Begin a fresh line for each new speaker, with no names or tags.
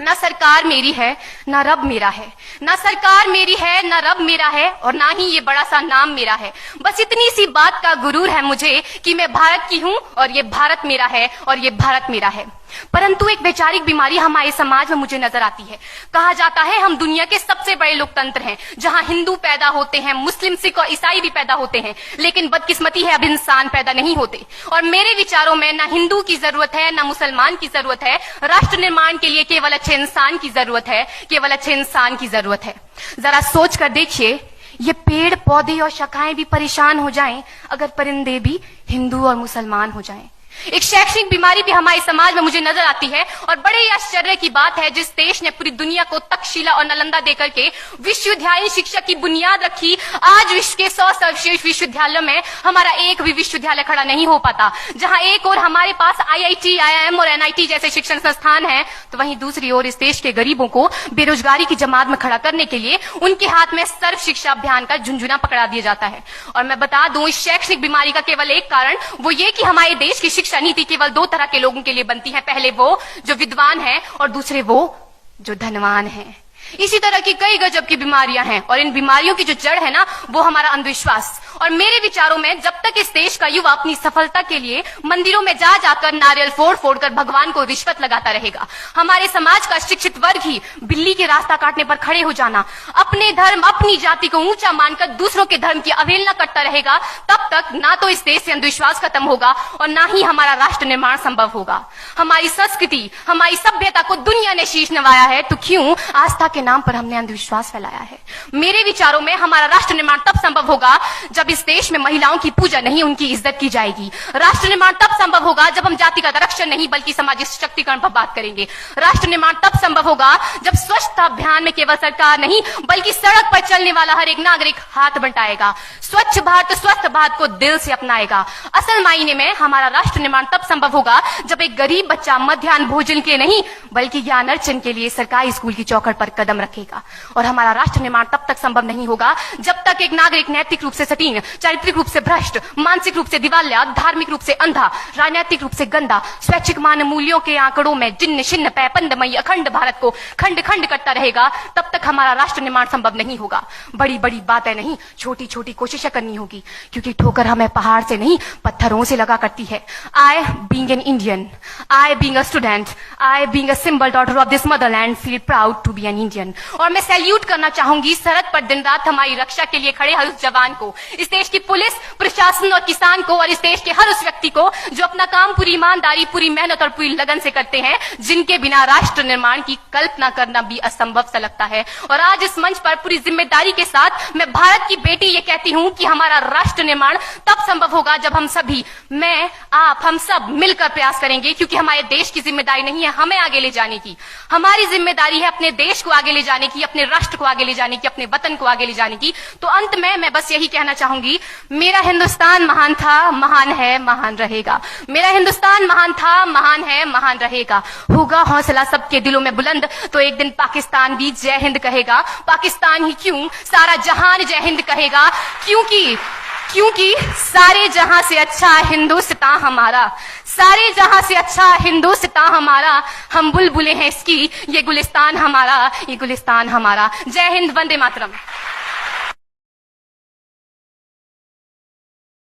ना सरकार मेरी है, ना रब मेरा है। ना सरकार मेरी है, ना रब मेरा है, और ना ही ये बड़ा सा नाम मेरा है। बस इतनी सी बात का गुरूर है मुझे कि मैं भारत की हूं और ये भारत मेरा है और ये भारत मेरा है। परंतु एक वैचारिक बीमारी हमारे समाज में मुझे नजर आती है। कहा जाता है हम दुनिया के सबसे बड़े लोकतंत्र हैं, जहां हिंदू पैदा होते हैं, मुस्लिम, सिख और ईसाई भी पैदा होते हैं, लेकिन बदकिस्मती है अब इंसान पैदा नहीं होते। और मेरे विचारों में ना हिंदू की जरूरत है, ना मुसलमान की जरूरत है। राष्ट्र निर्माण के लिए केवल अच्छे इंसान की जरूरत है, केवल अच्छे इंसान की जरूरत है। जरा सोच कर देखिए, ये पेड़ पौधे और शाखाएं भी परेशान हो जाएं अगर परिंदे भी हिंदू और मुसलमान हो जाएं। एक शैक्षणिक बीमारी भी हमारे समाज में मुझे नजर आती है, और बड़े ही आश्चर्य की बात है जिस देश ने पूरी दुनिया को तक्षशिला और नालंदा देकर के विश्वविद्यालय शिक्षा की बुनियाद रखी, आज विश्व के 100 सर्वश्रेष्ठ विश्वविद्यालयों में हमारा एक भी विश्वविद्यालय खड़ा नहीं हो पाता। जहां एक और हमारे पास IIT, IIM और NIT जैसे शिक्षण संस्थान हैं, तो वहीं दूसरी ओर इस देश के गरीबों को बेरोजगारी की जमात में खड़ा करने के लिए उनके हाथ में सर्व शिक्षा अभियान का झुंझुना पकड़ा दिया जाता है। और मैं बता दूं, इस शैक्षणिक बीमारी का केवल एक कारण वो ये कि हमारे देश की शिक्षा नीति केवल 2 तरह के लोगों के लिए बनती है। पहले वो जो विद्वान हैं और दूसरे वो जो धनवान हैं। इसी तरह की कई गजब की बीमारियां हैं, और इन बीमारियों की जो जड़ है ना, वो हमारा अंधविश्वास। और मेरे विचारों में जब तक इस देश का युवा अपनी सफलता के लिए मंदिरों में जा जाकर नारियल फोड़ फोड़ कर भगवान को रिश्वत लगाता रहेगा, हमारे समाज का शिक्षित वर्ग ही बिल्ली के रास्ता काटने पर खड़े हो जाना, अपने धर्म अपनी जाति को ऊंचा मानकर दूसरों के धर्म की अवहेलना करता रहेगा, तब तक ना तो इस देश से अंधविश्वास खत्म होगा और ना ही हमारा राष्ट्र निर्माण संभव होगा। हमारी संस्कृति, हमारी सभ्यता को दुनिया ने शीश नवाया है, तो क्यों आस्था के नाम पर हमने अंधविश्वास फैलाया है? मेरे विचारों में हमारा राष्ट्र निर्माण तब संभव होगा जब इस देश में महिलाओं की पूजा नहीं, उनकी इज्जत की जाएगी। राष्ट्र निर्माण तब संभव होगा जब हम जातिगत आरक्षण नहीं बल्कि सामाजिक सशक्तिकरण पर बात करेंगे। राष्ट्र निर्माण तब संभव होगा जब स्वच्छता अभियान में केवल सरकार नहीं बल्कि सड़क पर चलने वाला हर एक नागरिक हाथ बंटाएगा, स्वच्छ भारत स्वस्थ भारत को दिल से अपनाएगा। असल मायने में हमारा राष्ट्र निर्माण तब संभव होगा जब एक गरीब बच्चा मध्याह्न भोजन के नहीं बल्कि ज्ञान अर्जन के लिए सरकारी स्कूल की चौखट पर कदम रखेगा। और हमारा राष्ट्र निर्माण तब तक संभव नहीं होगा जब तक एक नागरिक नैतिक रूप से सटीन, चारित्रिक रूप से भ्रष्ट, मानसिक रूप से दिवालिया, धार्मिक रूप से अंधा, राजनीतिक रूप से गंदा, स्वैच्छिक मान मूल्यों के आंकड़ों में जिन्न शिन्न पैपंदमयी अखंड भारत को खंड खंड करता रहेगा। तब तक हमारा राष्ट्र निर्माण संभव नहीं होगा। बड़ी बड़ी बातें नहीं, छोटी छोटी कोशिशें करनी होगी, क्योंकि ठोकर हमें पहाड़ से नहीं पत्थरों से लगा करती है। I being an Indian, I being a student, I being a symbol daughter of this motherland feel proud to be an Indian। और मैं सैल्यूट करना चाहूंगी सरहद पर दिन रात हमारी रक्षा के लिए खड़े हर उस जवान को, इस देश की पुलिस, प्रशासन और किसान को, और इस देश के हर उस व्यक्ति को जो अपना काम पूरी ईमानदारी, पूरी मेहनत और पूरी लगन से करते हैं, जिनके बिना राष्ट्र निर्माण की कल्पना करना भी असंभव सा लगता है। और आज इस मंच पर पूरी जिम्मेदारी के साथ मैं भारत की बेटी ये कहती हूं कि हमारा राष्ट्र निर्माण तब संभव होगा जब हम सभी, मैं, आप, हम सब मिलकर प्रयास करेंगे, क्योंकि हमारे देश की जिम्मेदारी नहीं है हमें आगे ले जाने की, हमारी जिम्मेदारी है अपने देश को आगे ले जाने की, अपने राष्ट्र को आगे ले जाने की, अपने वतन को आगे ले जाने की। तो अंत में मैं बस यही कहना चाहूंगी, मेरा हिंदुस्तान महान था, महान है, महान रहेगा। मेरा हिंदुस्तान महान था, महान है, महान रहेगा। होगा हौसला सबके दिलों में बुलंद तो एक दिन पाकिस्तान भी जय हिंद कहेगा। पाकिस्तान ही क्यों, सारा जहान जय हिंद कहेगा, क्योंकि सारे जहां से अच्छा हिंदुस्तान हमारा, सारे जहां से अच्छा हिंदुस्तान हमारा। हम बुलबुलें हैं इसकी, ये गुलिस्तान हमारा, ये गुलिस्तान हमारा। जय हिंद, वंदे मातरम।